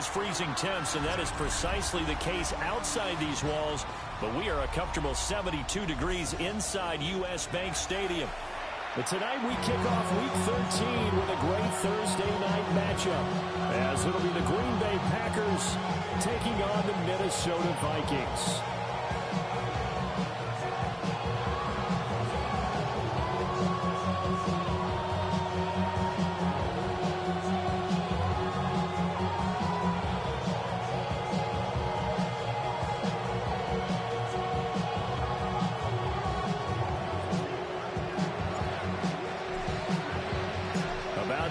has freezing temps, and that is precisely the case outside these walls. But we are a comfortable 72 degrees inside U.S. Bank Stadium. But tonight we kick off Week 13 with a great Thursday night matchup, as it'll be the Green Bay Packers taking on the Minnesota Vikings.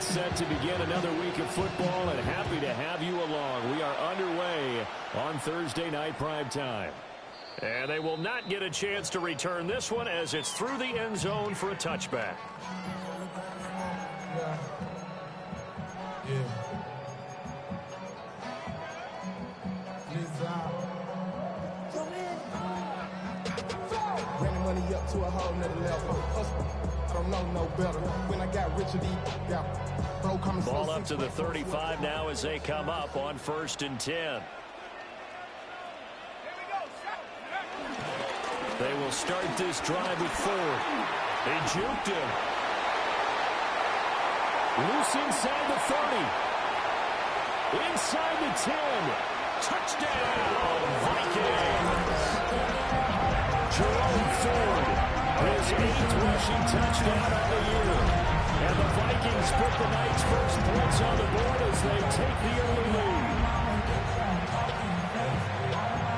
Set to begin another week of football, and happy to have you along. We are underway on Thursday night prime time. And they will not get a chance to return this one as it's through the end zone for a touchback. Running money up to a whole nother level. I don't know no better. When I got rich and got broke, ball up to the 35 now as they come up on 1st and 10. They will start this drive with Ford. They juked him. Loose inside the 30. Inside the 10. Touchdown, Vikings. Jerome Ford. His 8th rushing touchdown of the year. And the Vikings put the night's first points on the board as they take the early lead.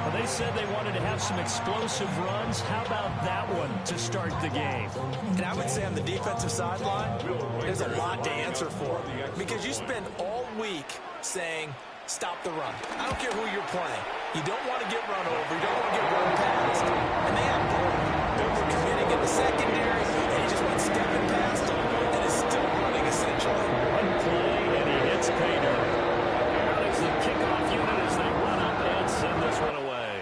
Well, they said they wanted to have some explosive runs. How about that one to start the game? And I would say on the defensive sideline, there's a lot to answer for. Because you spend all week saying, stop the run. I don't care who you're playing. You don't want to get run over. You don't want to get run past. And they have both. They were committing in the secondary, and he just went stepping past them, and is still running, essentially. One play, and he hits pay dirt. That is the kickoff unit as they run up and send this one away.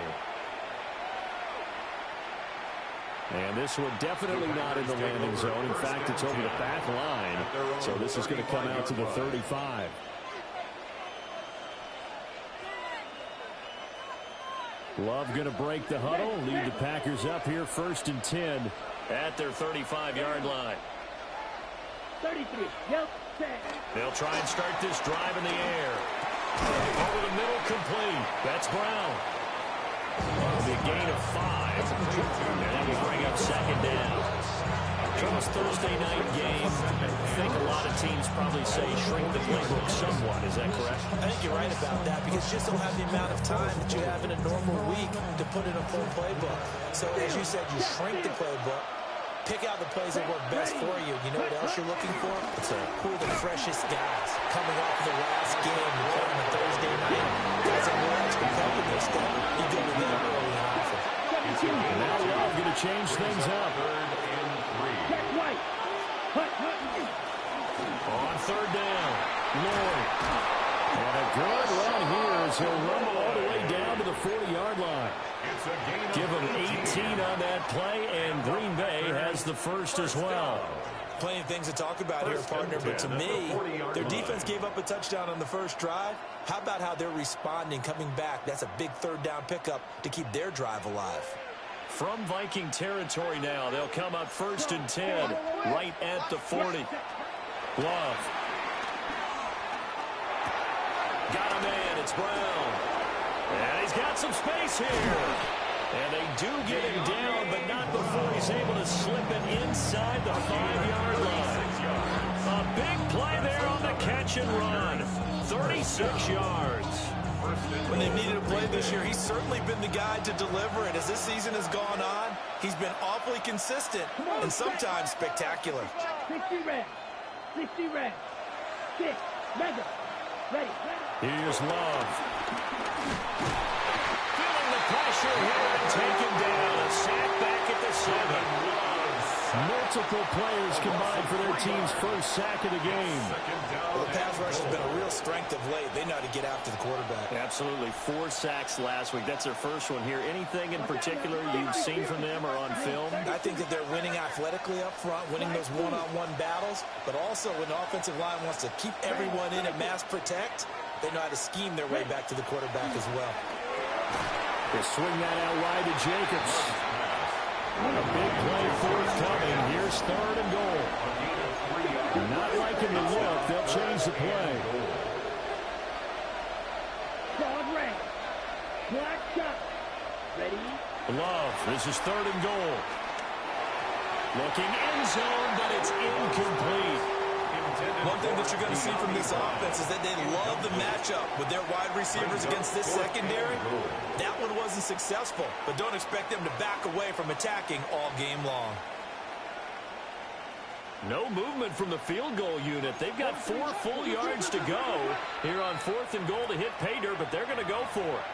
And this one definitely not in the landing zone. In fact, it's over the back line. So this is going to come out to the 35. Love going to break the huddle, lead the Packers up here 1st and 10 at their 35-yard line. 33, yep, they'll try and start this drive in the air. Over the middle, complete. That's Brown. The gain of 5. And that will bring up 2nd down. Charles, Thursday night game. I think a lot of teams probably say shrink the playbook somewhat. Is that correct? I think you're right about that because you just don't have the amount of time that you have in a normal week to put in a full playbook. So as you said, you shrink the playbook, pick out the plays that work best for you. You know what else you're looking for? Who are the freshest guys coming off the last game to play on a Thursday night? Guys that will actually help in this stuff. You go to them early and often. And now Love going to change things up. On 3rd down, Lloyd. And a good run here as he'll rumble all the way down to the 40-yard line. Give him 18 on that play, and Green Bay has the first as well. Plenty of things to talk about here, partner, but to me, their defense gave up a touchdown on the first drive. How about how they're responding, coming back? That's a big 3rd down pickup to keep their drive alive. From Viking territory now, they'll come up 1st and 10, right at the 40. Love. Got a man, it's Brown. And he's got some space here. And they do get him down, but not before he's able to slip it inside the 5-yard line. A big play there on the catch and run. 36 yards. When they've needed a play this year, he's certainly been the guy to deliver it. As this season has gone on, he's been awfully consistent and sometimes spectacular. 60 red. 60 red. 6. Mega. Ready. Here's Love. Feeling the pressure here and taken down. A sack back at the 7. Multiple players combined for their team's first sack of the game. Well, the pass rush has been a real strength of late. They know how to get after the quarterback. Absolutely. 4 sacks last week. That's their first one here. Anything in particular you've seen from them or on film? I think that they're winning athletically up front, winning those one-on-one battles, but also when the offensive line wants to keep everyone in and mass protect, they know how to scheme their way back to the quarterback as well. They swing that out wide to Jacobs. A big play forthcoming. Here's 3rd and goal. Not liking the look. They'll change the play. Dog red. Black shot. Ready? Love. This is 3rd and goal. Looking end zone, but it's incomplete. One thing that you're going to see from this offense is that they love the matchup with their wide receivers against this secondary. That one wasn't successful, but don't expect them to back away from attacking all game long. No movement from the field goal unit. They've got 4 full yards to go here on 4th and goal to hit pay dirt, but they're going to go for it.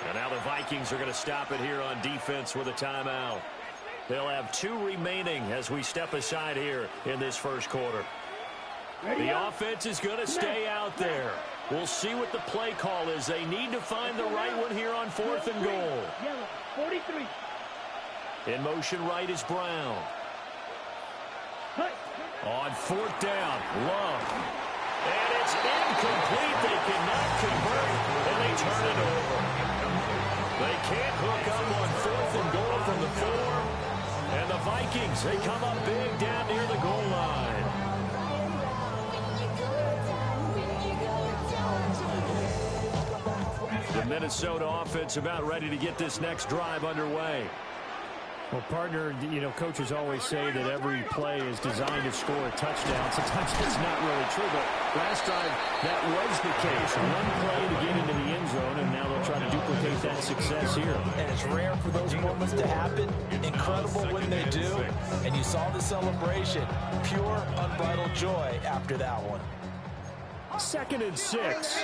And now the Vikings are going to stop it here on defense with a timeout. They'll have 2 remaining as we step aside here in this first quarter. The offense is going to stay out there. We'll see what the play call is. They need to find the right one here on 4th and goal. Yellow, 43. In motion right is Brown. On 4th down, Love. And it's incomplete. They cannot convert, and they turn it over. They can't hook up on 4th and goal from the 4. And the Vikings, they come up big down near the goal line. The Minnesota offense about ready to get this next drive underway. Well, partner, you know, coaches always say that every play is designed to score a touchdown. Sometimes it's not really true, but last drive, that was the case. One play to get into the end zone, and now they'll try to duplicate that success here. And it's rare for those moments to happen. Incredible when they do. And you saw the celebration. Pure, unbridled joy after that one. 2nd and 6.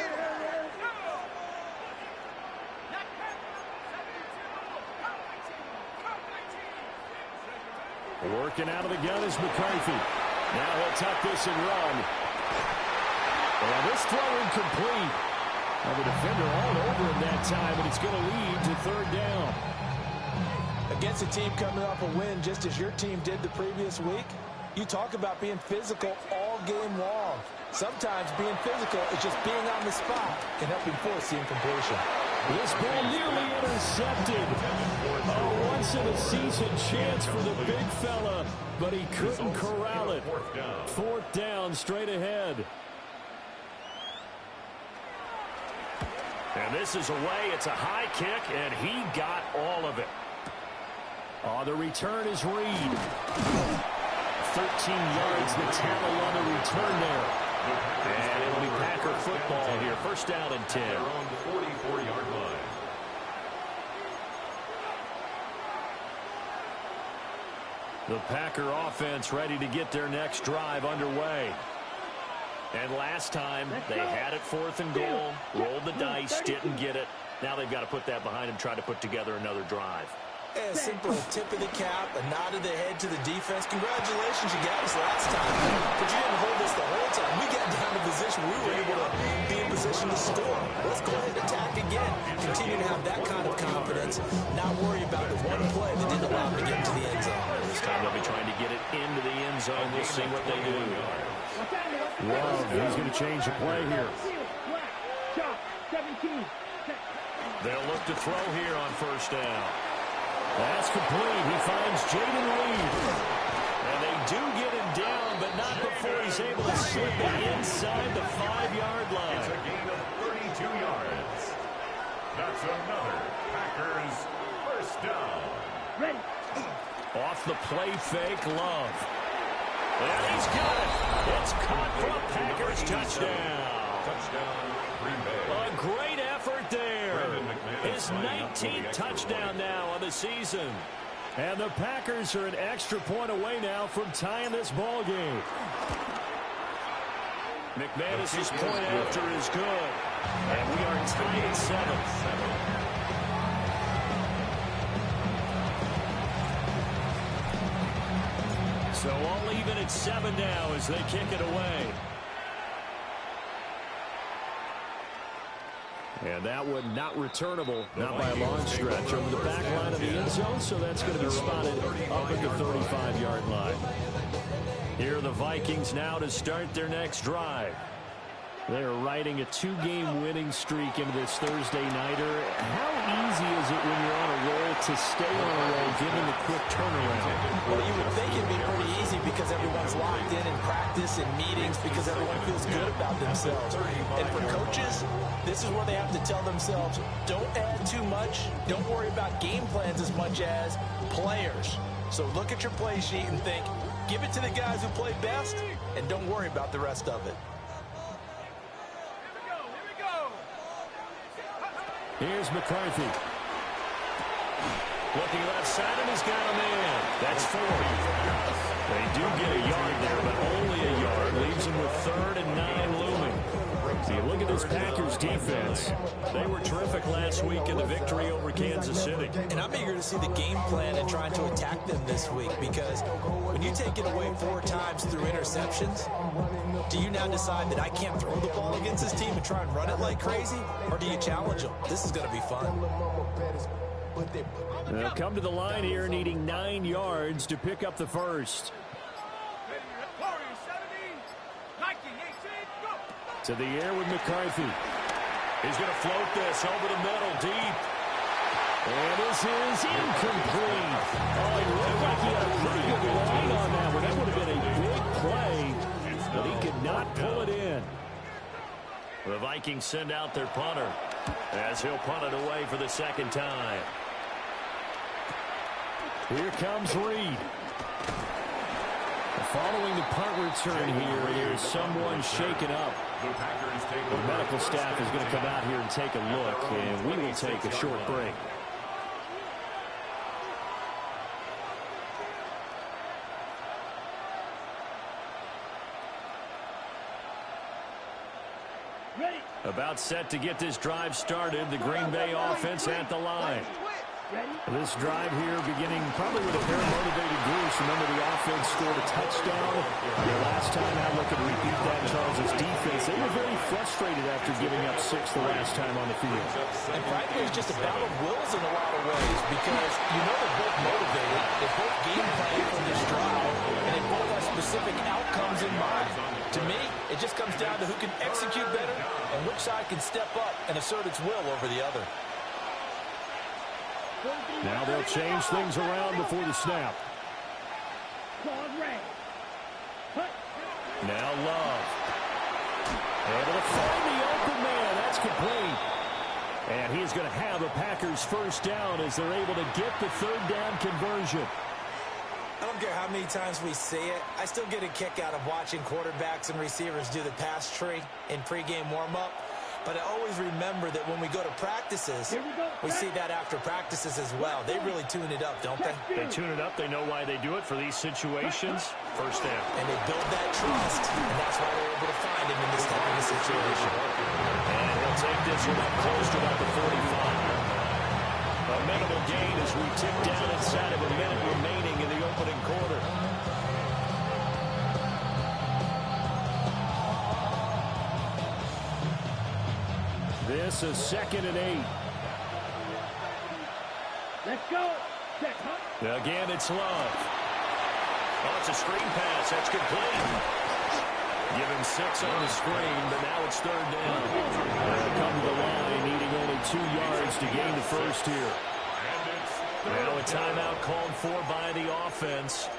Working out of the gun is McCarthy. Now he'll tuck this and run. And this throw incomplete. Well, the defender all over him that time, and it's going to lead to 3rd down. Against a team coming off a win just as your team did the previous week, you talk about being physical all game long. Sometimes being physical is just being on the spot and helping force the incompletion. This ball nearly intercepted. A once-in-a-season chance for the big fella, but he couldn't corral it. 4th down, straight ahead. And this is away. It's a high kick, and he got all of it. Oh, the return is Reed. 13 yards, the tackle on the return there. And it'll be Packer football here. 1st down and 10. They're on the 44-yard line. The Packer offense ready to get their next drive underway. And last time they had it 4th and goal, rolled the dice, didn't get it. Now they've got to put that behind them, try to put together another drive. A simple tip of the cap, a nod of the head to the defense. Congratulations, you got us last time, but you didn't hold us the whole time. We got down to position. We were able to be in position to score. Let's go ahead and attack again. Continue to have that kind of confidence, not worry about the one play that didn't allow them to get into the end zone. This time they'll be trying to get it into the end zone. We'll see what they do. Love, he's going to change the play here. Black shot. 17. They'll look to throw here on 1st down. That's complete. He finds Jaden Reed. And they do get him down, but not before he's able to slip it inside the 5-yard line. It's a gain of 32 yards. That's another Packers 1st down. Ready. Off the play fake, Love. And he's got it. It's caught for a Packers touchdown. Touchdown, Green Bay. A great effort there. His 19th touchdown now on the season. And the Packers are an extra point away now from tying this ball game. McManus's point after is good. And we are tied at 7. So all even at 7 now as they kick it away. And that one not returnable, not by a long stretch, over the back line of the end zone, so that's going to be spotted up at the 35-yard line. Here are the Vikings now to start their next drive. They're riding a 2-game winning streak into this Thursday nighter. How easy is it when you're on a roll to stay on a roll given the quick turnaround? Well, you would think it'd be pretty easy because everyone's locked in practice and meetings because everyone feels good about themselves. And for coaches, this is where they have to tell themselves, don't add too much. Don't worry about game plans as much as players. So look at your play sheet and think, give it to the guys who play best, and don't worry about the rest of it. Here's McCarthy. Looking left side, and he's got a man. That's 40. They do get a yard there, but only a yard. Leaves him with 3rd and 9 looming. So you look at this Packers defense. They were terrific last week in the victory over Kansas City. And I'm eager to see the game plan and trying to attack them this week because when you take it away 4 times through interceptions, do you now decide that I can't throw the ball against this team and try and run it like crazy? Or do you challenge them? This is going to be fun. They'll come to the line here needing 9 yards to pick up the first. To the air with McCarthy. He's going to float this over the middle, deep. And this is incomplete. Oh, it looked like he had a pretty good line on that one. That would have been a big play, but he could not pull it in. The Vikings send out their punter as he'll punt it away for the second time. Here comes Reed. Following the punt return here, there's someone shaken up. The medical staff is going to come out here and take a look, and we will take a short break. Ready. About set to get this drive started. The Green Bay offense at the line. This drive here beginning probably with a pair of motivated groups. Remember, the offense scored a touchdown. The last time out, look at repeat that, Charles' defense. They were very frustrated after giving up 6 the last time on the field. And frankly, it's just a battle of wills in a lot of ways because you know they're both motivated. They're both game planning for this drive, and they both have specific outcomes in mind. To me, it just comes down to who can execute better and which side can step up and assert its will over the other. Now they'll change things around before the snap. Now Love. Able to find the open man. That's complete. And he's going to have a Packers first down as they're able to get the 3rd down conversion. I don't care how many times we see it. I still get a kick out of watching quarterbacks and receivers do the pass tree in pregame warm-up. But I always remember that when we go to practices, we see that after practices as well. They really tune it up, don't they? They tune it up. They know why they do it for these situations. First down. And they build that trust, and that's why they're able to find him in this type of a situation. And he'll take this one up close to about the 45. A minimal gain as we tick down inside of a minute remaining in the opening quarter. This is 2nd and 8. Let's go. Check, huh? Again, it's Love. Oh, it's a screen pass. That's complete. Give him 6 on the screen, but now it's 3rd down. They'll come to the line, needing only 2 yards to gain the first here. Now a timeout called for by the offense.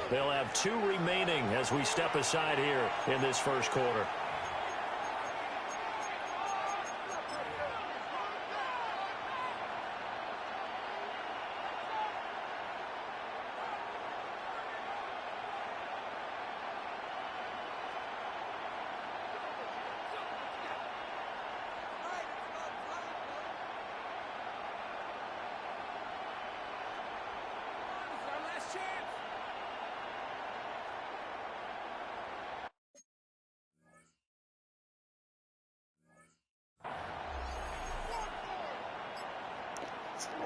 They'll have 2 remaining as we step aside here in this first quarter.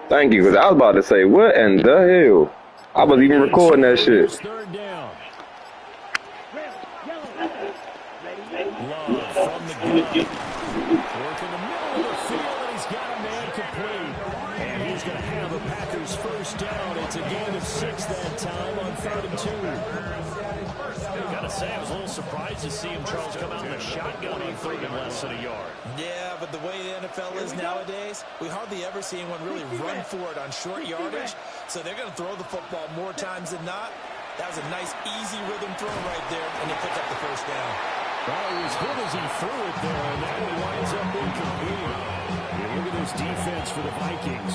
Thank you, because I was about to say, what in the hell? I was even recording that shit. 3rd down. Love from the gun. Working the middle of the field, and he's got a man incomplete. And he's going to have a Packers first down. It's a gain of 6 that time on 3rd and 2. Gotta say, I was a little surprised to see him, Charles, come out in the shotgun on 3rd and less than a yard. Yeah, but the way the NFL is nowadays, we hardly ever see anyone really run for it on short yardage. So they're going to throw the football more times than not. That was a nice, easy rhythm throw right there, and they picked up the first down. Well, he was hit as he threw it there, and then he winds up incomplete. Look at this defense for the Vikings.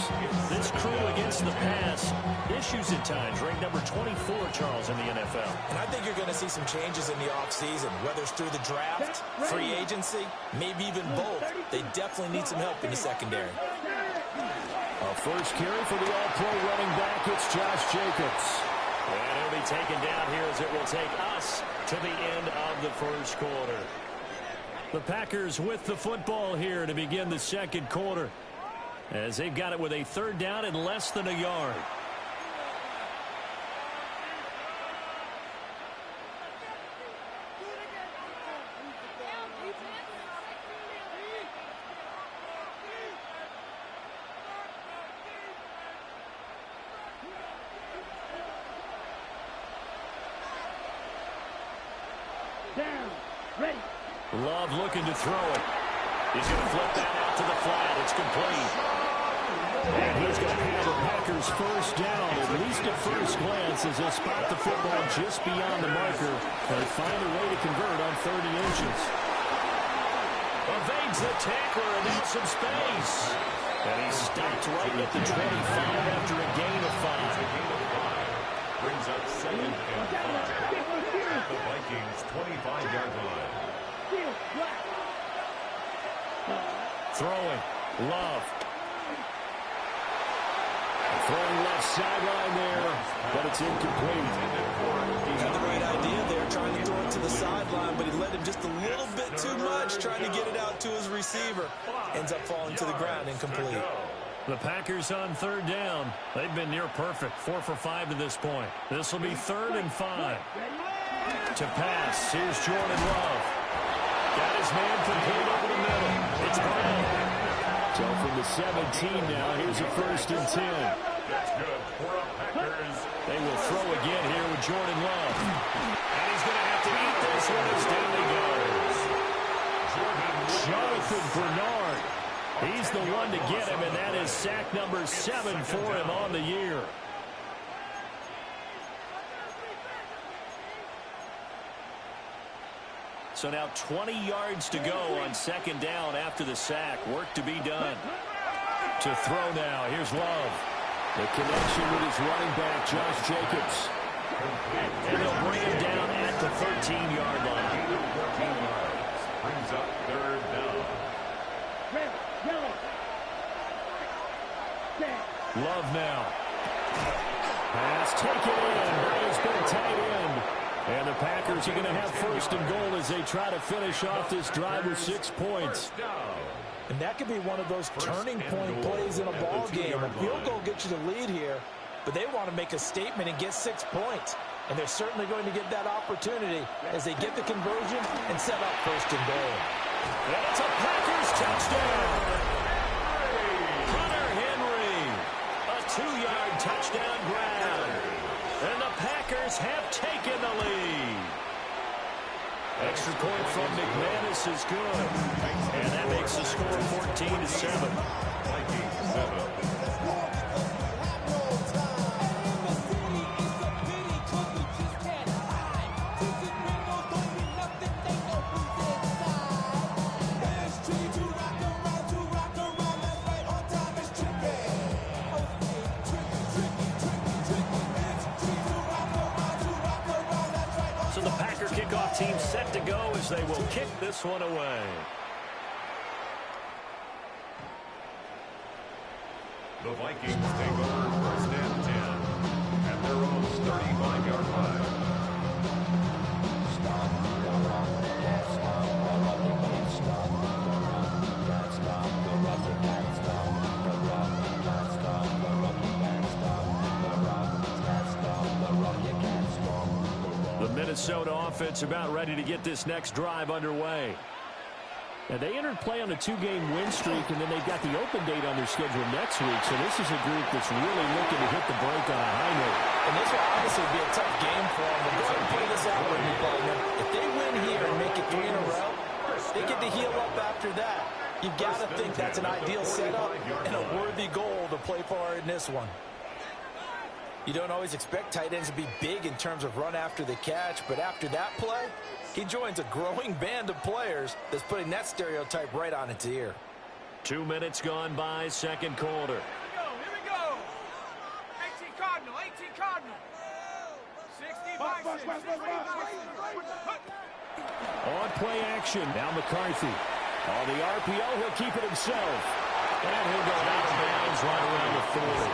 This crew against the pass, issues at times, ranked number 24, Charles, in the NFL. And I think you're going to see some changes in the offseason, whether it's through the draft, free agency, maybe even both. They definitely need some help in the secondary. A first carry for the all-pro running back. It's Josh Jacobs. And he'll be taken down here as it will take us to the end of the first quarter. The Packers with the football here to begin the second quarter, as they've got it with a 3rd down and less than a yard. Down. Ready. Love looking to throw it. He's going to flip that out to the flat. It's complete. And he's going to have the Packers first down, at least at first glance, as they'll spot the football just beyond the marker. They find a way to convert on 30 inches. Evades the tackler, and that's some space. And he's stopped right at the 25 after a gain of 5. Brings up 2nd and 5 at the Vikings' 25-yard line. Throwing. Love. Throwing left sideline there, but it's incomplete. He had the right idea there, trying to throw it to the sideline, but he led him just a little bit too much, trying to get it out to his receiver. Ends up falling to the ground, incomplete. The Packers on 3rd down. They've been near perfect, 4 for 5 to this point. This will be 3rd and 5. To pass, here's Jordan Love. Got his man complete over the middle. It's Brown. So from the 17 now, here's a 1st and 10. That's good for a Packers. They will throw again here with Jordan Love. And he's going to have to eat this one as down he goes. Jonathan Bernard. He's the one to get him, and that is sack number 7 for him on the year. So now 20 yards to go on 2nd down after the sack. Work to be done. To throw now. Here's Love. The connection with his running back, Josh Jacobs. And they'll bring him down at the 13-yard line. 14 yards. Brings up 3rd down. Red. Yellow. Set. Love now. Pass taken in by his big tight end. And the Packers are going to have 1st and goal as they try to finish off this drive with 6 points. And that could be one of those turning point plays in a ball game. A field goal gets you the lead here, but they want to make a statement and get 6 points. And they're certainly going to get that opportunity as they get the conversion and set up 1st and goal. And it's a Packers touchdown. Hunter Henry, a 2-yard touchdown grab. And the Packers have taken the lead. Extra point from McManus is good. And that makes the score 14-7. Vikings 7. Kickoff team set to go as they will kick this one away. The Vikings take over 1st and 10 at their own 35-yard line. The Minnesota offense about ready to get this next drive underway. And they entered play on a 2-game win streak, and then they've got the open date on their schedule next week. So this is a group that's really looking to hit the break on a high note. And this will obviously be a tough game for them. But go ahead and play this out with me, partner. If they win here and make it 3 in a row, they get to heal up after that. You've got to think that's an ideal setup and a worthy goal to play for in this one. You don't always expect tight ends to be big in terms of run after the catch, but after that play, he joins a growing band of players that's putting that stereotype right on its ear. 2 minutes gone by, second quarter. Here we go. 18 Cardinal, 18 Cardinal. 60 Bison, 60 Bison. On play action, now McCarthy. On the RPO, he'll keep it himself. And he'll go out of bounds right around the 40.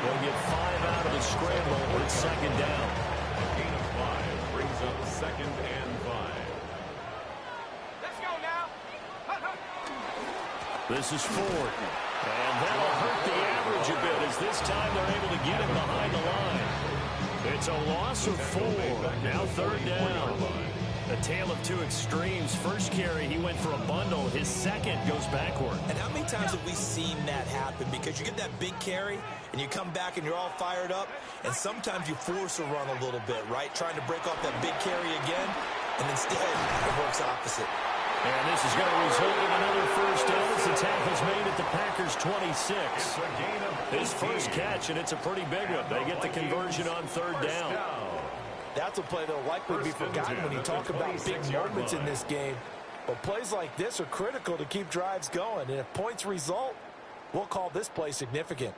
They'll get 5 out of the scramble, but it's second down. Gain of 5 brings up second and 5. Let's go now. This is Ford. And that'll hurt the average a bit as this time they're able to get him behind the line. It's a loss of 4. Now third down. A tale of two extremes. First carry, he went for a bundle. His second goes backward. And how many times have we seen that happen? Because you get that big carry, and you come back and you're all fired up, and sometimes you force a run a little bit, right? Trying to break off that big carry again, and instead it works opposite. And this is going to result in another first down as the tackle's made at the Packers' 26. His first catch, and it's a pretty big one. They get the conversion on third down. That's a play that will likely be forgotten when you talk about big moments in this game. But plays like this are critical to keep drives going. And if points result, we'll call this play significant.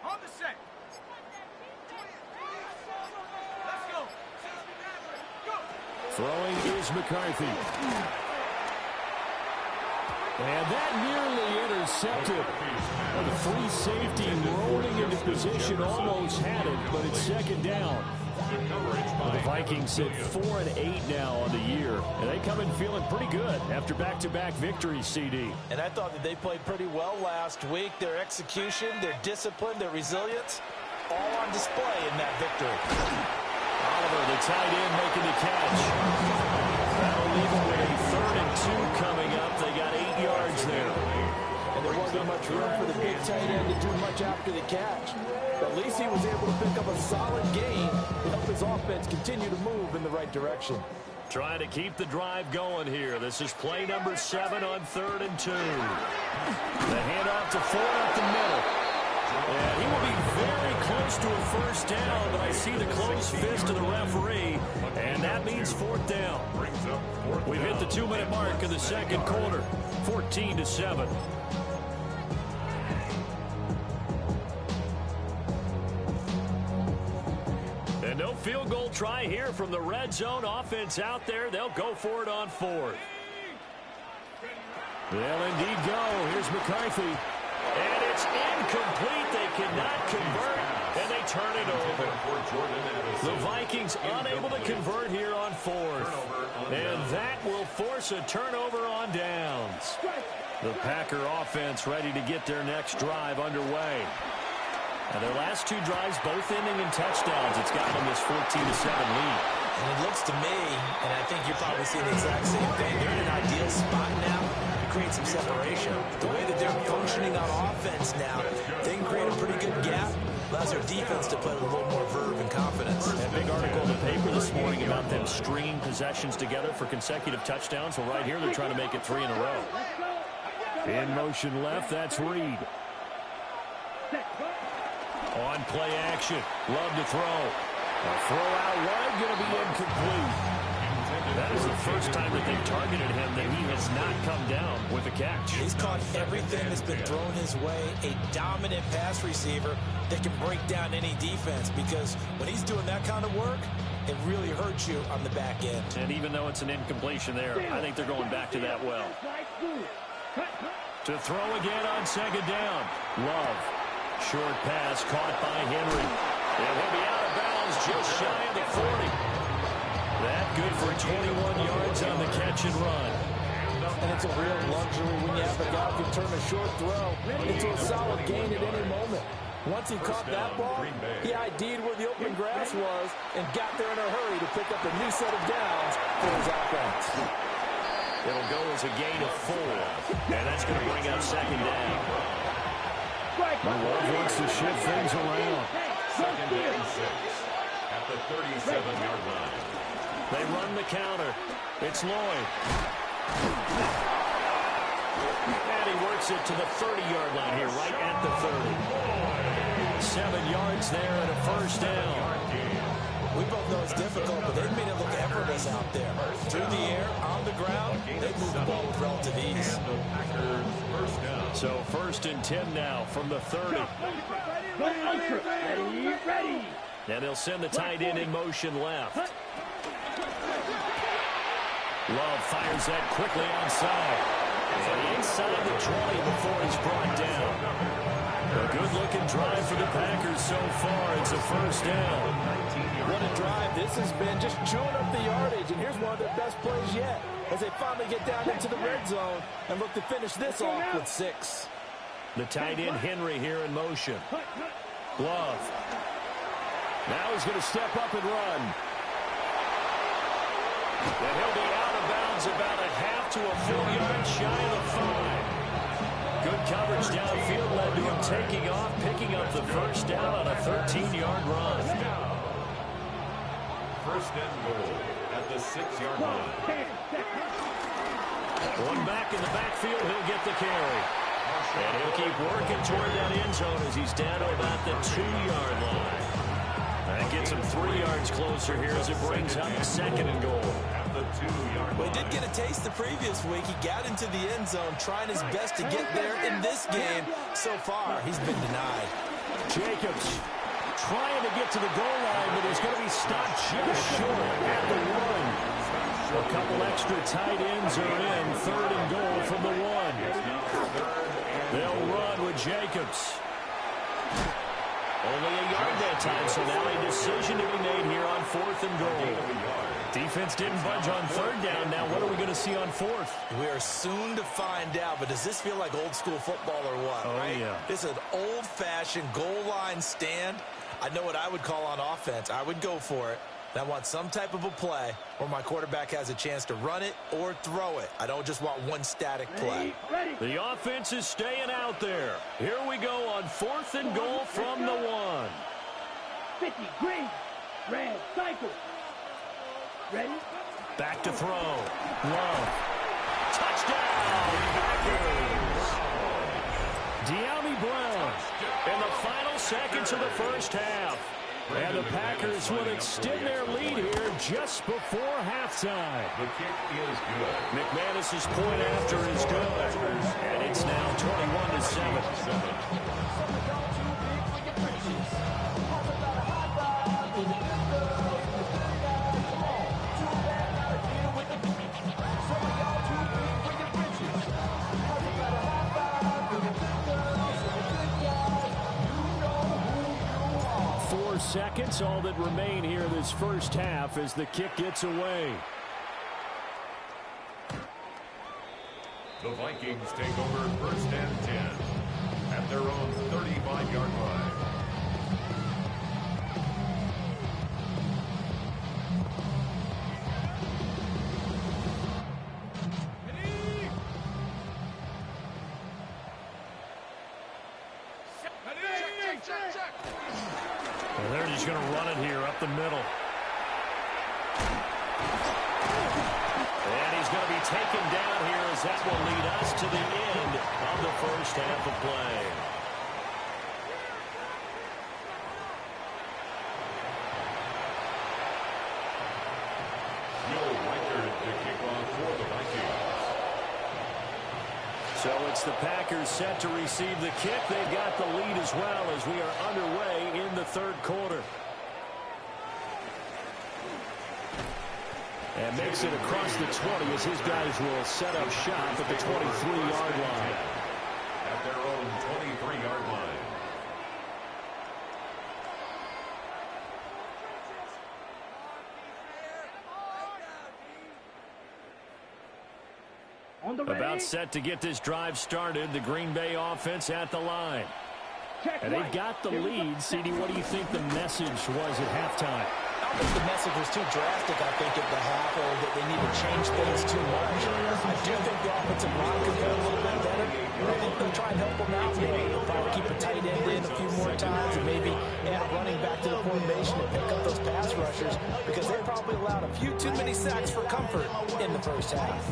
On the set. Let's go. Go. Throwing is McCarthy. And that nearly intercepted. And the free safety rolling into position almost had it, but it's second down. The Vikings sit 4-8 now on the year, and they come in feeling pretty good after back-to-back victories, CD. And I thought that they played pretty well last week. Their execution, their discipline, their resilience, all on display in that victory. Oliver, the tight end, making the catch. That'll leave them with a 3rd and 2 coming up. They got 8 yards there. And there wasn't much room for the big tight end to do much after the catch. But at least he was able to pick up a solid gain to help his offense continue to move in the right direction. Trying to keep the drive going here. This is play number 7 on 3rd and 2. The handoff to Ford up the middle. And he will be very close to a first down, but I see the closed fist of the referee, and that means 4th down. We've hit the 2-minute mark of the second quarter, 14-7. And no field goal try here from the red zone. Offense out there. They'll go for it on 4th. They'll indeed go. Here's McCarthy. And it's incomplete. They cannot convert, and they turn it over. The Vikings unable to convert here on 4th. And that will force a turnover on downs. The Packer offense ready to get their next drive underway. And their last 2 drives, both ending in touchdowns. It's got them this 14-7 lead. And it looks to me, and I think you're probably seeing the exact same thing, they're in an ideal spot now to create some separation. The way that they're functioning on offense now, they can create a pretty good gap. Allows their defense to play with a little more verve and confidence. A big article in the paper this morning about them stringing possessions together for consecutive touchdowns. Well, right here, they're trying to make it 3 in a row. In motion left, that's Reed. On play action, Love to throw. A throw out wide, going to be incomplete. That is the first time that they've targeted him that he has not come down with a catch. He's caught everything that's been thrown his way. A dominant pass receiver that can break down any defense, because when he's doing that kind of work, it really hurts you on the back end. And even though it's an incompletion there, I think they're going back to that well. To throw again on second down. Love. Short pass caught by Henry. And he'll be out of bounds just shy of the 40. That good for 21 yards on the catch and run. And it's a real luxury when you have a guy who can turn a short throw into a solid gain at any moment. Once he caught that ball, he ID'd where the open grass was and got there in a hurry to pick up a new set of downs for his offense. It'll go as a gain of 4, and that's going to bring up second down. Love wants to shift things around. Second and 6 at the 37-yard line. They run the counter. It's Lloyd. And he works it to the 30-yard line here, right at the 30. 7 yards there and a first down. We both know it's difficult, but they've made it look effortless out there. Through the air, on the ground, they move the ball with relative ease. So first and 10 now from the 30. Ready. And they'll send the tight end in motion left. Love fires that quickly outside. And inside the 20 before he's brought down. A good-looking drive for the Packers so far. It's a first down. What a drive this has been, just chewing up the yardage. And here's one of their best plays yet as they finally get down into the red zone and look to finish this off with 6. The tight end Henry here in motion. Love. Now he's going to step up and run. And he'll be out of bounds about a half to a full yard shy of the 5. Good coverage downfield led to him taking off, picking up the first down on a 13-yard run. First and goal at the 6-yard line. One back in the backfield, he'll get the carry. And he'll keep working toward that end zone as he's down to about the 2-yard line. That gets him 3 yards closer here as it brings up second and goal. At the 2-yard Well, line. he did get a taste the previous week. He got into the end zone trying his best to get there in this game. So far, he's been denied. Jacobs trying to get to the goal line, but he's going to be stopped just short at the 1. A couple extra tight ends are in. Third and goal from the 1. They'll run with Jacobs. Only a yard that time, so now a decision to be made here on 4th and goal. Defense didn't budge on 3rd down. Now what are we going to see on 4th? We are soon to find out, but does this feel like old school football or what? Oh, right? yeah. This is an old-fashioned goal line stand. I know what I would call on offense. I would go for it. And I want some type of a play where my quarterback has a chance to run it or throw it. I don't just want one static play. The offense is staying out there. Here we go on 4th and goal from the 1. 50, green, red, cycle. Ready? Back to throw. Love. Touchdown, Packers. De'Ami Brown in the final seconds of the first half. And the Packers will extend their lead here just before halftime. The kick is good. McManus's point after is good. And it's now 21-7. Seconds, all that remain here this first half as the kick gets away. The Vikings take over first and 10 at their own 35-yard line. Well, they're just going to run it here up the middle. And he's going to be taken down here as that will lead us to the end of the first half of play. Will Reichard to kick off for the Vikings. So it's the Packers set to receive the kick. They've got the lead as well as we are underway in the third quarter. And makes it across the 20 as his guys will set up shop at the 23-yard line. At their own 23-yard line. On the ready. About set to get this drive started. The Green Bay offense at the line. Check And they've right. got the Here we lead. go. CD, what do you think the message was at halftime? I don't think the message was too drastic, I think, at the half, or that they need to change things too much. I do think the offensive line could play a little bit better. I think they'll try and help them out. They'll probably keep a tight end in a few more times and maybe add a running back to the formation and pick up those pass rushers because they probably allowed a few too many sacks for comfort in the first half.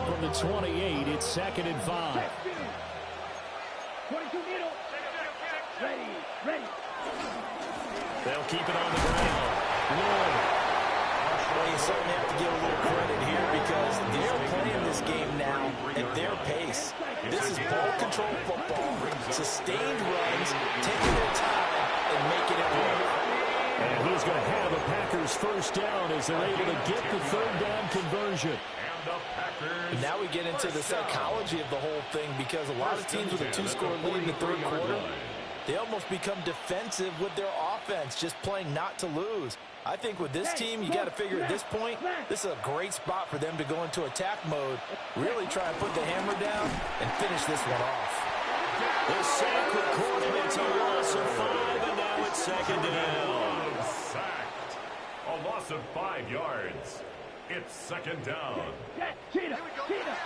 From the 28, it's 2nd and 5. 22 needle. Ready. Ready. They'll keep it on the ground. Lord. Well, you certainly have to give a little credit here because they're playing this game now at their pace. This is ball control football, sustained runs, taking their time and making it work. And he's going to have a Packers first down as they're able to get the 3rd down conversion. And now we get into the psychology of the whole thing because a lot of teams with a 2-score lead in the 3rd quarter, they almost become defensive with their offense, just playing not to lose. I think with this team, you got to figure at this point, this is a great spot for them to go into attack mode, really try and put the hammer down and finish this one off. The sack recorded. It's a loss of 5, and now it's 2nd down. Sacked. A loss of 5 yards. It's 2nd down. Cheetah. Cheetah.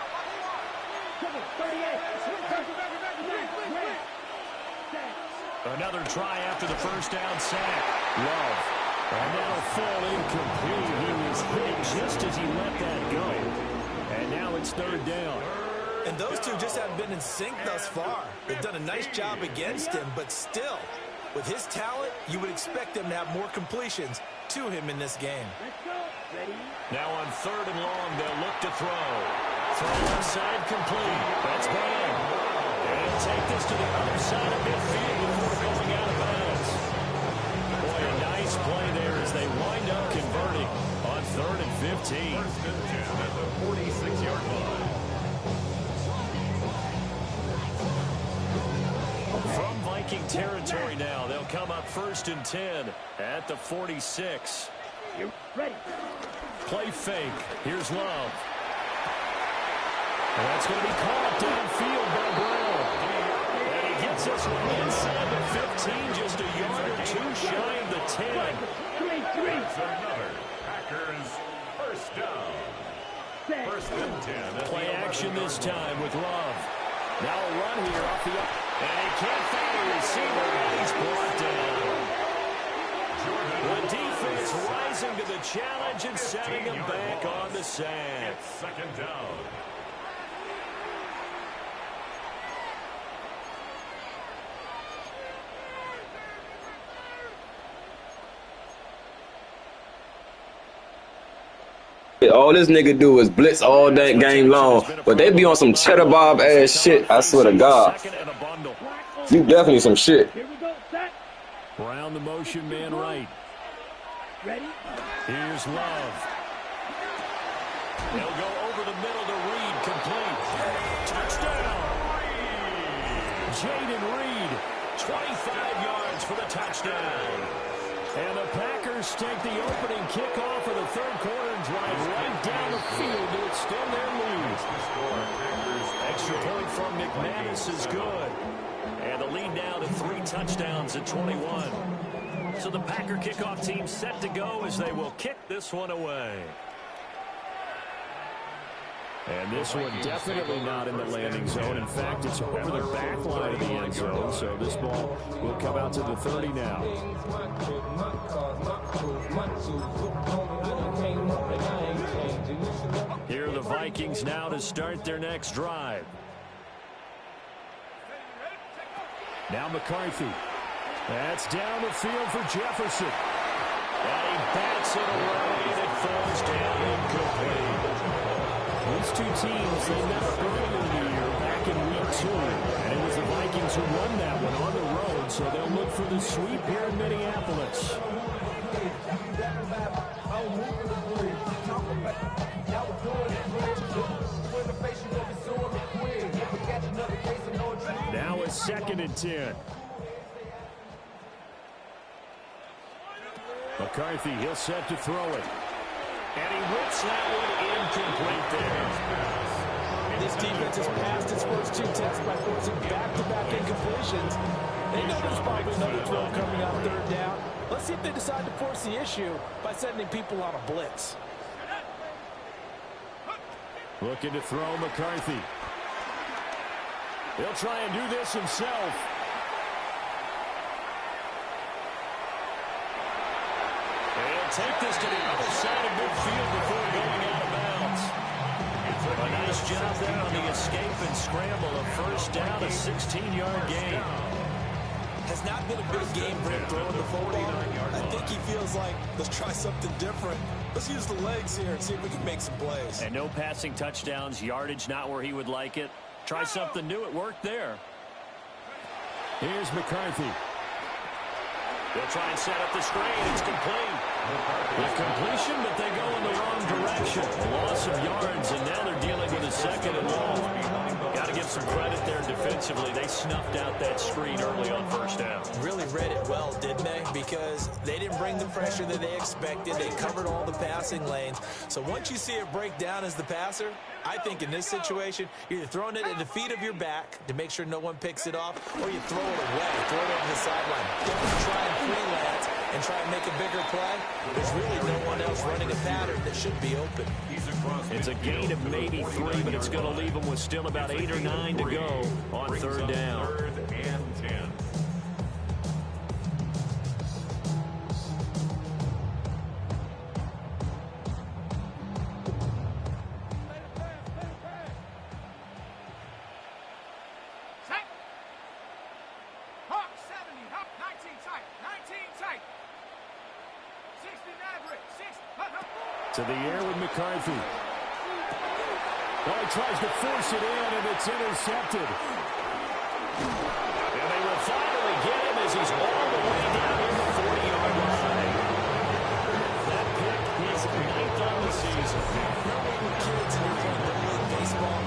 38. Another try after the first down sack. Love. And that'll fall incomplete. He was hit just as he let that go. And now it's 3rd down. And those two just haven't been in sync thus far. They've done a nice job against him, but still, with his talent, you would expect them to have more completions to him in this game. Let's go. Ready. Now on 3rd and long, they'll look to throw. Throw left side complete. That's Brown. And he'll take this to the other side of midfield before going out of bounds. Boy, a nice play there as they wind up converting on 3rd and 15. 1st and 10 at the 46-yard line. From Viking territory now, they'll come up 1st and 10 at the 46. You ready. Play fake. Here's Love. And that's going to be caught downfield by Brown. And he gets us inside the 15, just a yard or 2 shy of the 10. 3. It's another Packers first down. 1st and 10. at Play the action 11-yard this line. time with Love. Now a run here off the up. And he can't find a receiver, and he's brought down. The defense rising to the challenge and setting him back on the sack. It's 2nd down. All this nigga do is blitz all that game long, but they be on some cheddar bob ass shit. I swear to God, you definitely some shit. Here we go. Set. Brown the motion man right. Ready. Here's Love. They'll go over the middle to Reed, complete. Touchdown! Jaden Reed, 25 yards for the touchdown. And the Packers take the opening kickoff of the 3rd quarter and drive right down the field to extend their lead. Extra point from McManus is good. And the lead now to 3 touchdowns at 21. So the Packer kickoff team set to go as they will kick this one away. And this one definitely not in the landing zone. In fact, it's over the back line of the end zone. So this ball will come out to the 30 now. Here are the Vikings now to start their next drive. Now McCarthy. That's down the field for Jefferson. And he bats it away, and it falls down incomplete. These two teams, they met earlier in the year, back in week 2. And it was the Vikings who won that one on the road, so they'll look for the sweep here in Minneapolis. Now it's 2nd and 10. McCarthy, he'll set to throw it. And he whips that one incomplete there. This defense has passed its first 2 tests by forcing back-to-back incompletions. They know there's probably another throw coming on 3rd down. Let's see if they decide to force the issue by sending people on a blitz. Looking to throw McCarthy. He'll try and do this himself. And he'll take this to the other side of midfield before going out of bounds. A nice job there on the escape and scramble. A first down, a 16-yard gain. Has not been a big game for him throwing the football. I think he feels like, let's try something different. Let's use the legs here and see if we can make some plays. And no passing touchdowns, yardage not where he would like it. Try something new. It worked there. Here's McCarthy. They'll try and set up the screen. It's complete. The completion, but they go in the wrong direction. A loss of yards, and now they're dealing with a 2nd and long. Got to give some credit there defensively. They snuffed out that screen early on first down. Really read it well, didn't they? Because they didn't bring the pressure that they expected. They covered all the passing lanes. So once you see it break down as the passer, I think in this situation, you're either throwing it at the feet of your back to make sure no one picks it off, or you throw it away, throw it over the sideline. Don't try and freelance and try and make a bigger play. There's really no one else running a pattern that should be open. It's a gain of maybe 3, but it's going to leave them with still about 8 or 9 to go on 3rd down. 3rd and 10. Tight. Hawk 70. Hawk 19 tight. 19 tight. 60 Maverick. 6. To the air with McCarthy. Oh, he tries to force it in, and it's intercepted. And they will finally get him as he's all the way down in the 40-yard line. That pick is 9th on the season. Remember when we were kids and you're playing Little League Baseball,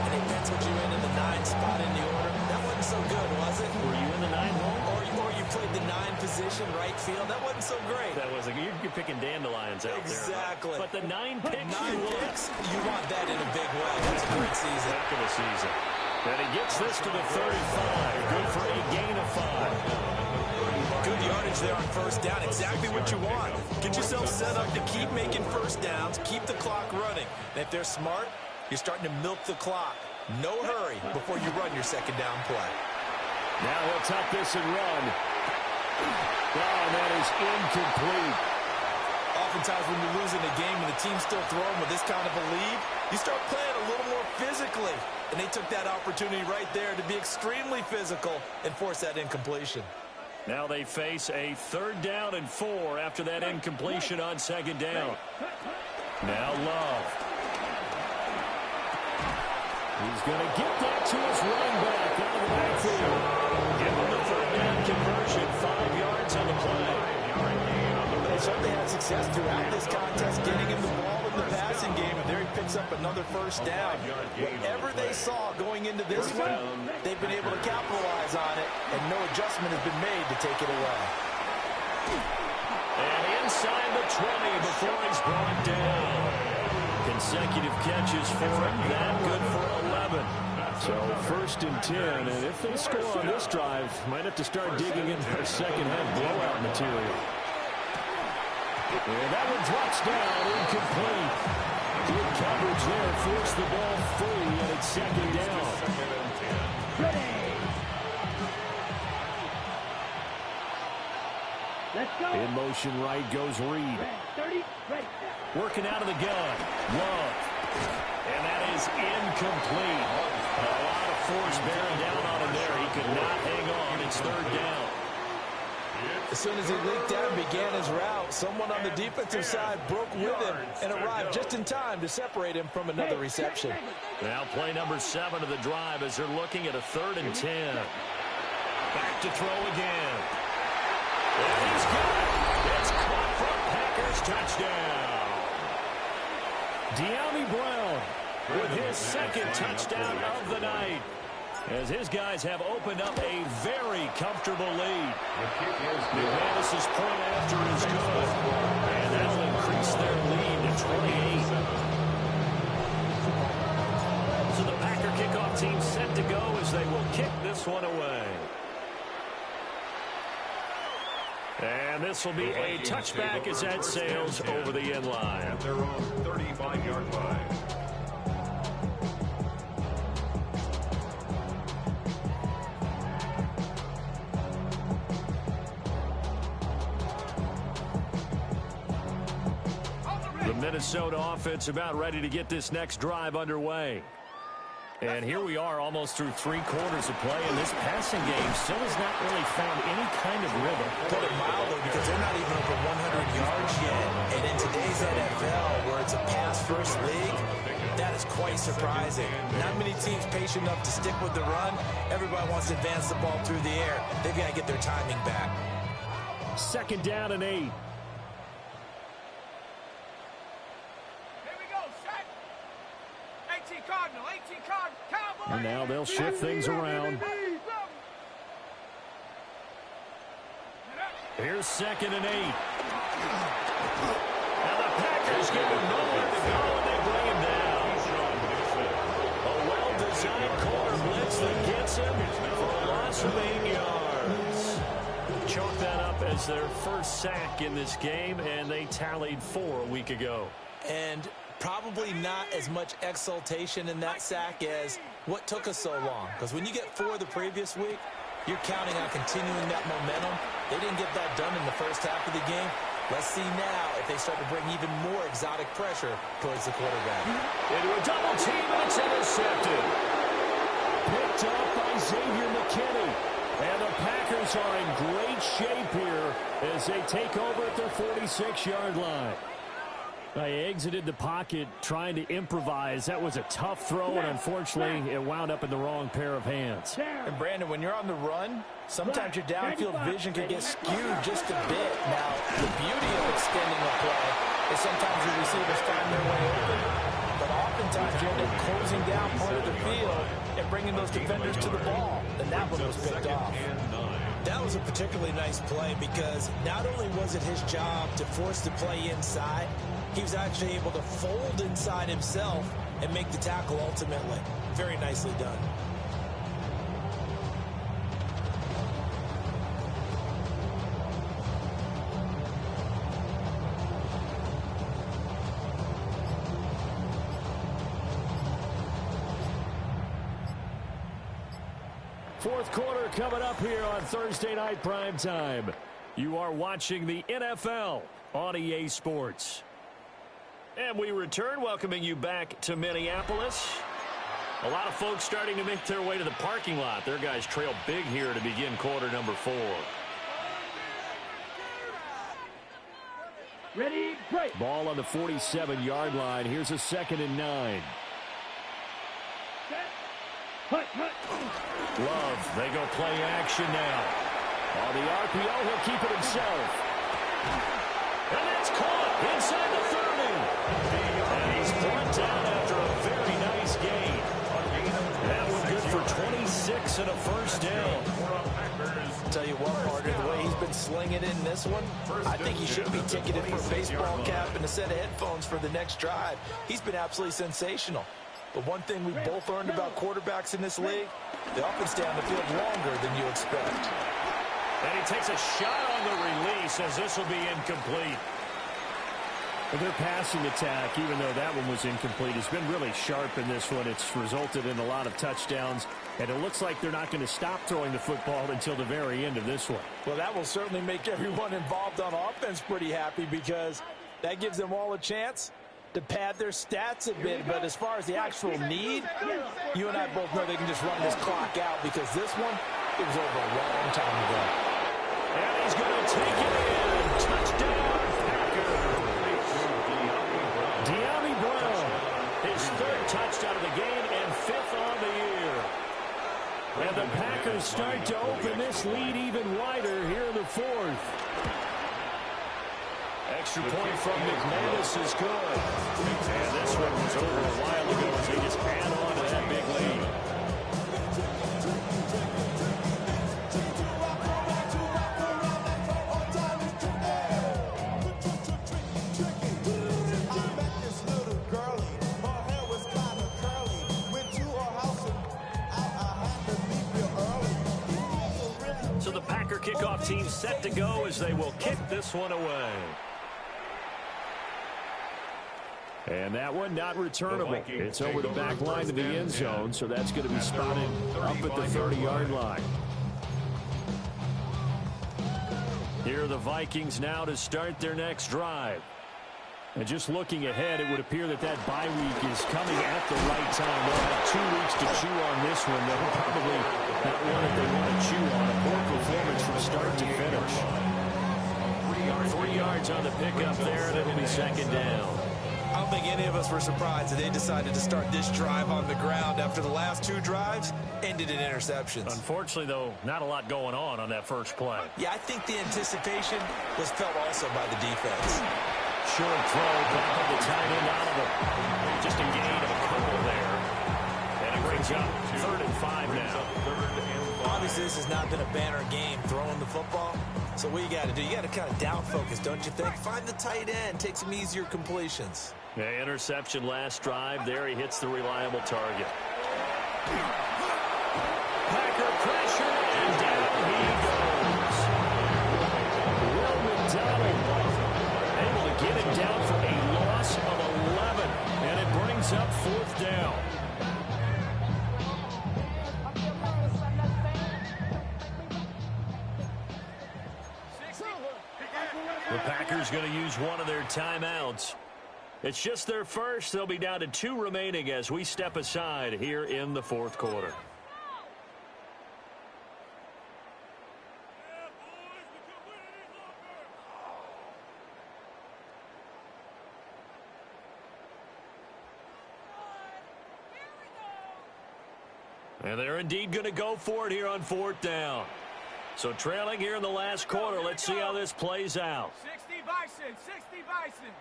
and they penciled you in the 9 spot in the order? That wasn't so good, was it? Were you in the 9 hole? Or you played the 9 position, right field? That wasn't so great. That was you're picking dandelions out Exactly. there. But the 9 picks, 9 picks, you want that in a big way. That's a great season. Heck of a season. And he gets this to the 35. Good for a gain of 5. Good yardage there on first down. Exactly what you want. Get yourself set up to keep making first downs, keep the clock running. And if they're smart, you're starting to milk the clock. No hurry before you run your 2nd down play. Now he'll tuck this and run. Oh, that is incomplete. Oftentimes when you're losing a game and the team's still throwing with this kind of a lead, you start playing a little more physically. And they took that opportunity right there to be extremely physical and force that incompletion. Now they face a 3rd down and 4 after that incompletion on 2nd down. Now Love. He's going to get that to his running back out of the backfield. Give him the 3rd down conversion, 5 yards on the play. They certainly had success throughout this contest, getting him the ball in the passing game, and there he picks up another first down. Whatever they saw going into this one, they've been able to capitalize on it, and no adjustment has been made to take it away. And inside the 20 before he's brought down. Consecutive catches for him, that good for 11. So 1st and 10, and if they score on this drive, might have to start digging into their second-half blowout material. And that one drops down, incomplete. Good coverage there, forced the ball free, and it's 2nd down. Let's go. In motion right goes Reed. 30, ready. Working out of the gun. Love. And that is incomplete. A lot of force bearing down on him there. He could not hang on. It's 3rd down. As soon as he leaked out and began his route, someone on the defensive side broke with him and arrived just in time to separate him from another reception. Now play number 7 of the drive as they're looking at a 3rd and 10. Back to throw again. And he's got it. It's caught for a Packers touchdown. De'Ami Brown With his 2nd touchdown of the night. As his guys have opened up a very comfortable lead. McManus's point after is good. And that'll increase their lead to 28. So the Packer kickoff team set to go as they will kick this one away. And this will be a touchback as that sails over the end line. At their own 35-yard line. The Minnesota offense about ready to get this next drive underway. And here we are almost through 3 quarters of play, and this passing game still has not really found any kind of rhythm. Put it mildly, because they're not even over 100 yards yet. And in today's NFL, where it's a pass-first league, that is quite surprising. Not many teams patient enough to stick with the run. Everybody wants to advance the ball through the air. They've got to get their timing back. 2nd down and 8. And now they'll shift things around. Here's 2nd and 8. Now the Packers give him nowhere to go, and they bring him down. A well-designed corner blitz that gets him for a loss of 8 yards. Chalk that up as their first sack in this game, and they tallied 4 a week ago. And probably not as much exultation in that sack as what took us so long. Because when you get 4 the previous week, you're counting on continuing that momentum. They didn't get that done in the first half of the game. Let's see now if they start to bring even more exotic pressure towards the quarterback. Into a double team, and it's intercepted. Picked up by Xavier McKinney. And the Packers are in great shape here as they take over at their 46-yard line. They exited the pocket trying to improvise. That was a tough throw, and unfortunately, it wound up in the wrong pair of hands. And, Brandon, when you're on the run, sometimes your downfield vision can get skewed just a bit. Now, the beauty of extending a play is sometimes the receivers find their way open. But oftentimes, you end up closing down part of the field and bringing those defenders to the ball. And that one was picked off. That was a particularly nice play because not only was it his job to force the play inside, he was actually able to fold inside himself and make the tackle ultimately. Very nicely done. Fourth quarter coming up here on Thursday Night Primetime. You are watching the NFL on EA Sports. And we return, welcoming you back to Minneapolis. A lot of folks starting to make their way to the parking lot. Their guys trail big here to begin quarter number 4. Ready, break. Ball on the 47-yard line. Here's a 2nd and 9. Hut, hut. Love, they go play action now. On the RPO, he'll keep it himself. And that's caught inside the 30. And he's brought down after a very nice gain. That one good for 26 and a first down. Tell you what, partner, the way he's been slinging it in this one, I think he should be ticketed for a baseball cap and a set of headphones for the next drive. He's been absolutely sensational. But one thing we've both learned about quarterbacks in this league, they often stay on the field longer than you expect. And he takes a shot on the release as this will be incomplete. Well, their passing attack, even though that one was incomplete, has been really sharp in this one. It's resulted in a lot of touchdowns, and it looks like they're not going to stop throwing the football until the very end of this one. Well, that will certainly make everyone involved on offense pretty happy because that gives them all a chance to pad their stats a bit. But as far as the actual need, you and I both know they can just run this clock out because this one, it was over a long time ago. And he's going to take it in. Touchdown, Packers. De'Ami Brown, his 3rd touchdown of the game and 5th on the year. And the Packers start to open this lead even wider here in the 4th. Extra point from McManus is good. And this one was over a while ago as they just add on to that big lead. So the Packer kickoff team set to go as they will kick this one away. And that one not returnable. It's over the back line to the end zone, so that's going to be spotted up at the 30-yard line. Here are the Vikings now to start their next drive. And just looking ahead, it would appear that bye week is coming at the right time. They'll have 2 weeks to chew on this one. They'll probably not one that they want to chew on. A poor performance from start to finish. 3 yards on the pickup there, and it'll be second down. I don't think any of us were surprised that they decided to start this drive on the ground after the last 2 drives ended in interceptions. Unfortunately, though, not a lot going on that first play. Yeah, I think the anticipation was felt also by the defense. Short throw, by the tight end out of it. Just a gain of a couple there. And it brings up 3rd and 5 now. Obviously, this has not been a banner game throwing the football. So what you got to do, you got to kind of down focus, don't you think? Find the tight end, take some easier completions. Yeah, interception last drive. There he hits the reliable target. Packer pressure, and down he goes. Will McDonald able to get it down for a loss of 11, and it brings up 4th down. The Packers going to use one of their timeouts. It's just their first. They'll be down to 2 remaining as we step aside here in the 4th quarter. And they're indeed going to go for it here on 4th down. So trailing here in the last quarter. Let's see how this plays out. 60 Bison, 60 Bison.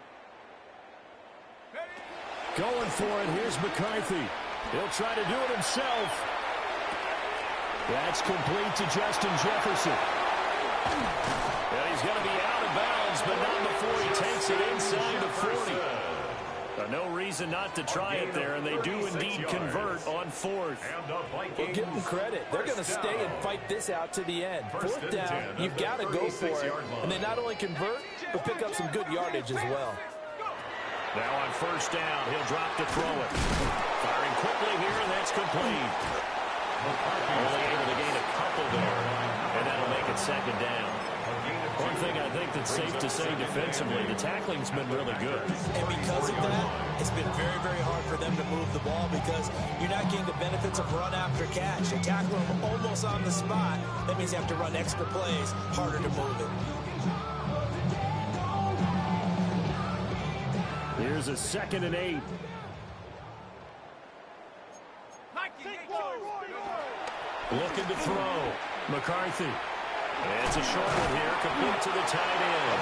Going for it. Here's McCarthy. He'll try to do it himself. That's complete to Justin Jefferson. And he's going to be out of bounds, but not before he takes it inside the 40. No reason not to try it there, and they do indeed convert on 4th. Well, give them credit. They're going to stay and fight this out to the end. 4th down, you've got to go for it. And they not only convert, but pick up some good yardage as well. Now on 1st down, he'll drop to throw it. Firing quickly here, and that's complete. Only able to gain a couple there, and that'll make it 2nd down. One thing I think that's safe to say defensively, the tackling's been really good. And because of that, it's been very, very hard for them to move the ball because you're not getting the benefits of run after catch. You tackle them almost on the spot. That means you have to run extra plays, harder to move it. Here's a 2nd and 8. Looking to throw. McCarthy. And it's a short one here, complete to the tight end.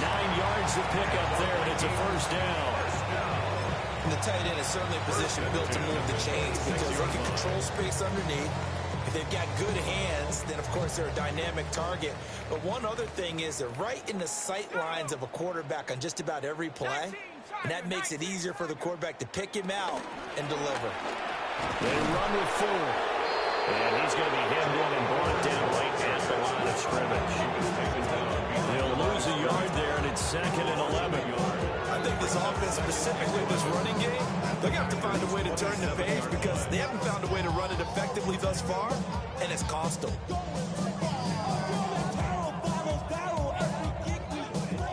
9 yards to pick up there, and it's a 1st down. And the tight end is certainly a position built to move the chains because they can control space underneath. If they've got good hands, then of course they're a dynamic target. But one other thing is they're right in the sight lines of a quarterback on just about every play. And that makes it easier for the quarterback to pick him out and deliver. They run with 4. And he's going to be hemmed in and brought down right at the line of scrimmage. He'll lose a yard there, and it's 2nd and 11. I think this offense, specifically this running game, they're going to have to find a way to turn the page because they haven't found a way to run it effectively thus far, and it's cost them.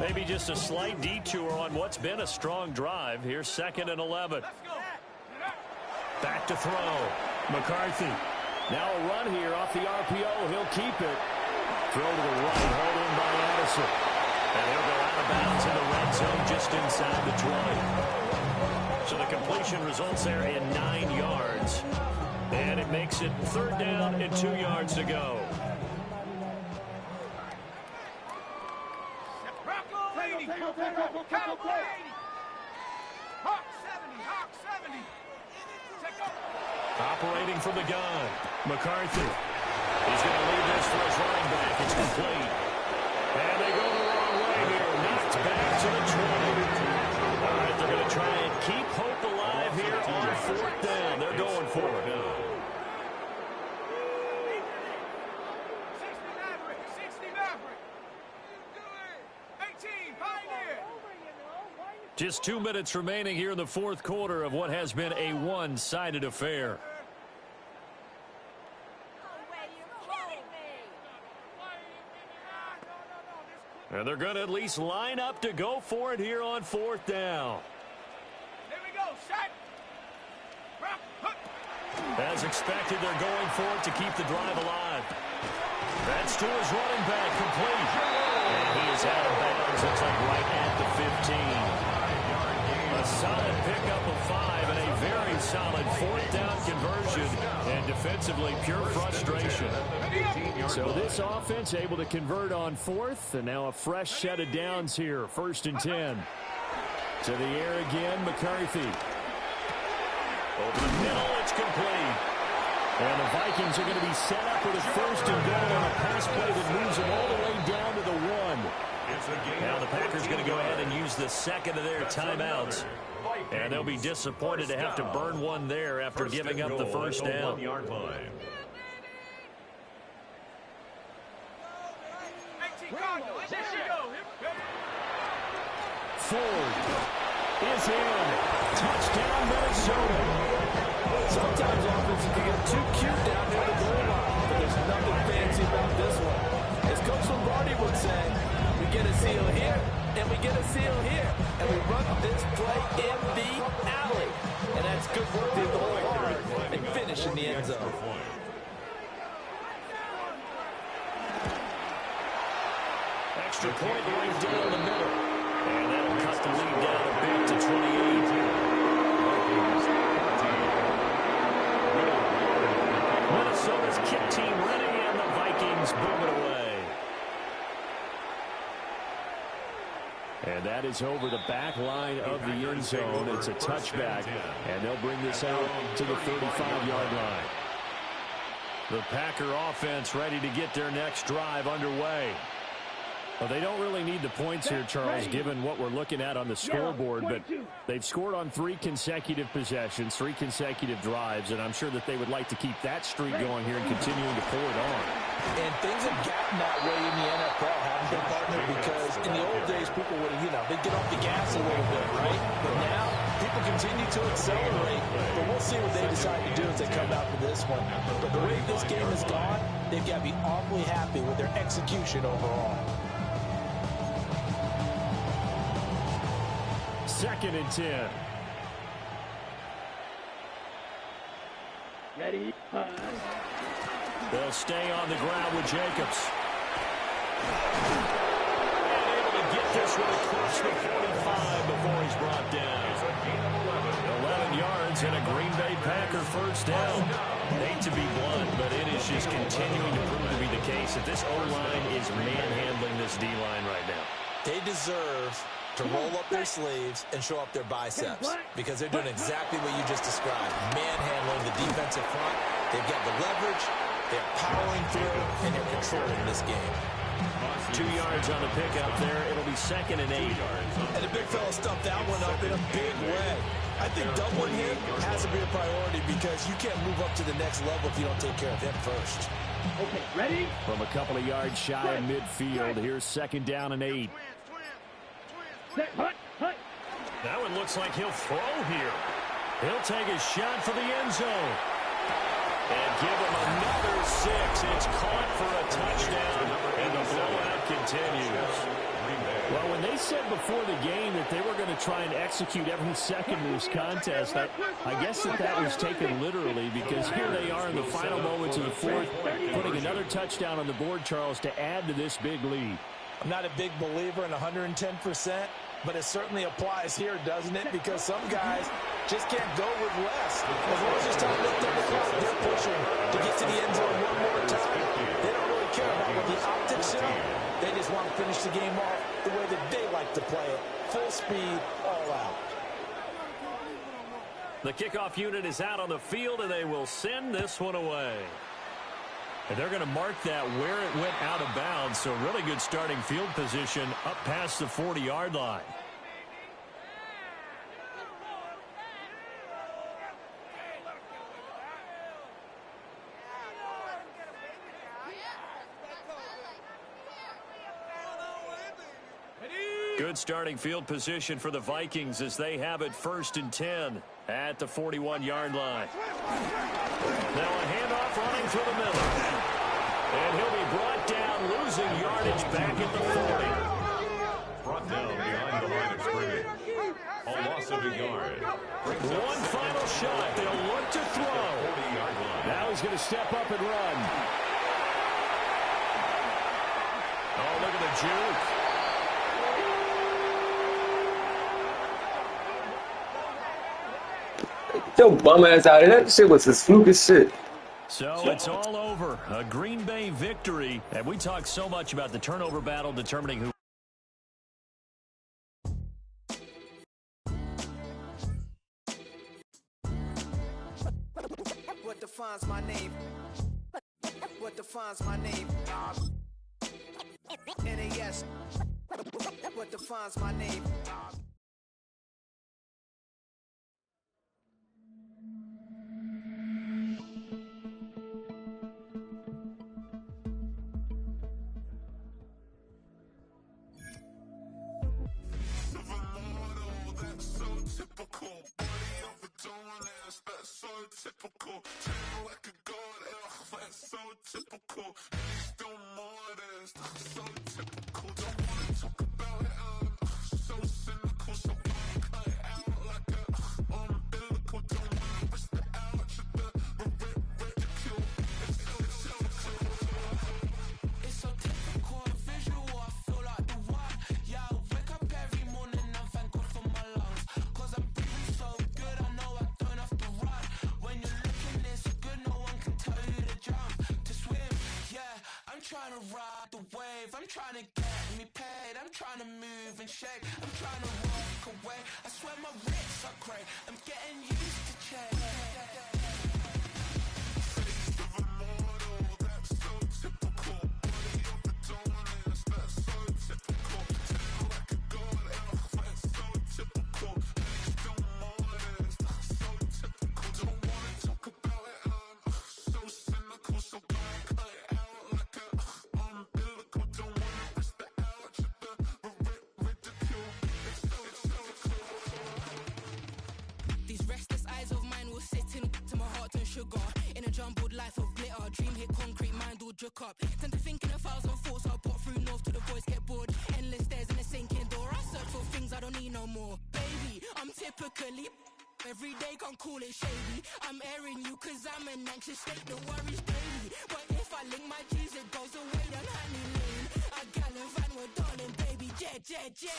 Maybe just a slight detour on what's been a strong drive. Here's 2nd and 11. Back to throw. McCarthy. Now a run here off the RPO. He'll keep it. Throw to the right. Hold in by Addison. And he'll go out of bounds in the red zone just inside the 20. So the completion results there in 9 yards. And it makes it 3rd down and 2 yards to go. Operating from the gun. McCarthy. He's going to leave this for his running back. It's complete. And they go the wrong way here. Knocked back to the 20. All right, they're going to try and keep hope alive here on 4th down. They're going for it. Just 2 minutes remaining here in the fourth quarter of what has been a one-sided affair. And they're going to at least line up to go for it here on fourth down. Here we go, shot. As expected, they're going for it to keep the drive alive. That's to his running back, complete. And he is out of bounds. Looks like right at the 15. A solid pickup of 5 and a very solid fourth down conversion. And defensively, pure frustration. So this offense able to convert on fourth, and now a fresh set of downs here. 1st and 10. To the air again, McCarthy. Over the middle, it's complete. And the Vikings are going to be set up with a 1st and goal on a pass play that moves them all the way down to the 1. Now the Packers going to go ahead and use the second of their timeouts. And they'll be disappointed to have to burn one there after giving up the first down. Ford is in. Touchdown, Minnesota. Sometimes offenses can get too cute down near the goal line, but there's nothing fancy about this one. As Coach Lombardi would say, we get a seal here, and we get a seal here, and we run this play in the alley. And that's good work through the whole hard and finish in the end zone. Extra point right down the middle. And that'll cut the lead down a bit to 28. Minnesota's kick team ready, and the Vikings boom it away. And that is over the back line of the end zone. It's a touchback, and they'll bring this out to the 35-yard line. The Packer offense ready to get their next drive underway. Well, they don't really need the points here, Charles, given what we're looking at on the scoreboard, but they've scored on 3 consecutive possessions, 3 consecutive drives, and I'm sure that they would like to keep that streak going here and continuing to pour it on. And things have gotten that way in the NFL, haven't they, partner? Because in the old days, people would, they'd get off the gas a little bit, right? But now, people continue to accelerate. But we'll see what they decide to do as they come out to this one. But the way this game has gone, they've got to be awfully happy with their execution overall. 2nd and 10. Ready? They'll stay on the ground with Jacobs. And able to get this one across the 45 before he's brought down. 11 yards and a Green Bay Packer first down. Hate to be blunt, but it is just continuing to prove to be the case that this O-line is manhandling this D-line right now. They deserve to roll up their sleeves and show up their biceps because they're doing exactly what you just described. Manhandling the defensive front. They've got the leverage. They're powering through, and they're controlling this game. 2 yards on the pickup there. It'll be 2nd and 8. And the big fella stuffed that one up in a big way. I think doubling him has to be a priority because you can't move up to the next level if you don't take care of him first. Okay, ready? From a couple of yards shy of midfield, here's 2nd down and 8. That one looks like he'll throw here. He'll take a shot for the end zone. And give him another 6. It's caught for a touchdown, and the blowout continues. Well, when they said before the game that they were going to try and execute every second of this contest, I guess that was taken literally because here they are in the final moments of the fourth, putting another touchdown on the board, Charles, to add to this big lead. I'm not a big believer in 110%, but it certainly applies here, doesn't it? Because some guys just can't go with less. As long as it's time to lift up the clock, they're pushing to get to the end zone one more time. They don't really care about what the optics show. They just want to finish the game off the way that they like to play it. Full speed, all out. The kickoff unit is out on the field, and they will send this one away. And they're going to mark that where it went out of bounds, so really good starting field position up past the 40-yard line. Good starting field position for the Vikings as they have it 1st and 10 at the 41-yard line. Now a handoff running through the middle. And he'll be brought down, losing yardage back at the 40. Brought down behind the line of scrimmage. A loss of a yard. One final shot. They'll look to throw. Now he's going to step up and run. Oh, look at the juke. Yo, bum ass out of that shit was his fluke as shit. So it's all over. A Green Bay victory. And we talk so much about the turnover battle determining who. What defines my name? What defines my name? NAS. What defines my name? Typical, tell like a god, that's so typical. He's still more than so typical. Don't wanna talk about it, so cynical. So cut it out like a umbilical. Don't wanna risk the ouch of the ridicule. It's so typical and visual. I feel like the one. Yeah, I wake up every morning and thank God for my lungs. Cause I'm breathing so good, I know I don't have to run. When you're looking this good, no one can tell you to jump, to swim. Yeah, I'm trying to ride the wave. I'm trying to get me paid. I'm trying to move and shake. I'm trying to walk away. I swear my wrists are great. I'm getting used to change. Face of a model, that's so typical. Body of the dominance, that's so typical. Tell like a god, that's so typical. He's still modest, that's so typical. Don't wanna talk about it, so cynical. So cut it out like a umbilical. Don't wanna risk the ouch of the ridicule. These restless eyes of mine will sit in to my heart and sugar. In a jumbled life of glitter, dream hit concrete, mind all jerk up. Tend to think in 1,000 thoughts, I'll pop through north till the boys get bored. Endless stairs in a sinking door, I search for things I don't need no more. Baby, I'm typically every day, can't call it shady. I'm airing you cause I'm an anxious state, the worries daily. But if I link my G's, it goes away, then honey lane. I gallivant with darling, baby, jet. Face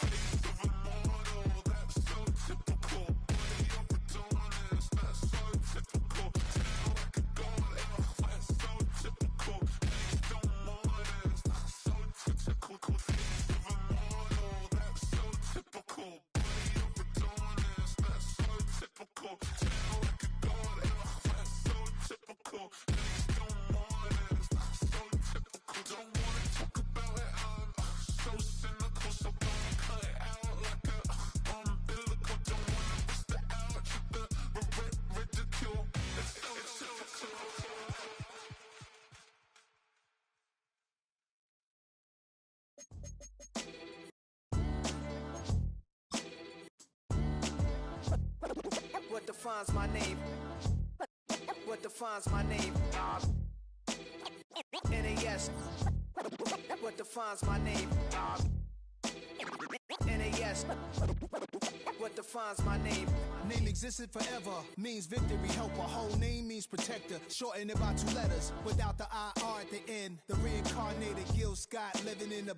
of a model, that's so typical. Body of the dominance, that's so typical. Tell like a god, that's so typical. He's still modest, that's so typical. Face of a model, that's so typical. Body of the dominance, that's so typical. Tell like a god, that's so typical. He's still modest, that's so typical. Don't wanna talk about it, so cynical. So cut it out like a umbilical. Don't wanna risk the ouch of the ridicule. It's so typical. What defines my name? What defines my name? NAS. What defines my name? NAS. What defines my name? Name existed forever, means victory, helper. Whole name means protector, shortened it by 2 letters. Without the IR at the end, the reincarnated Gil Scott living in the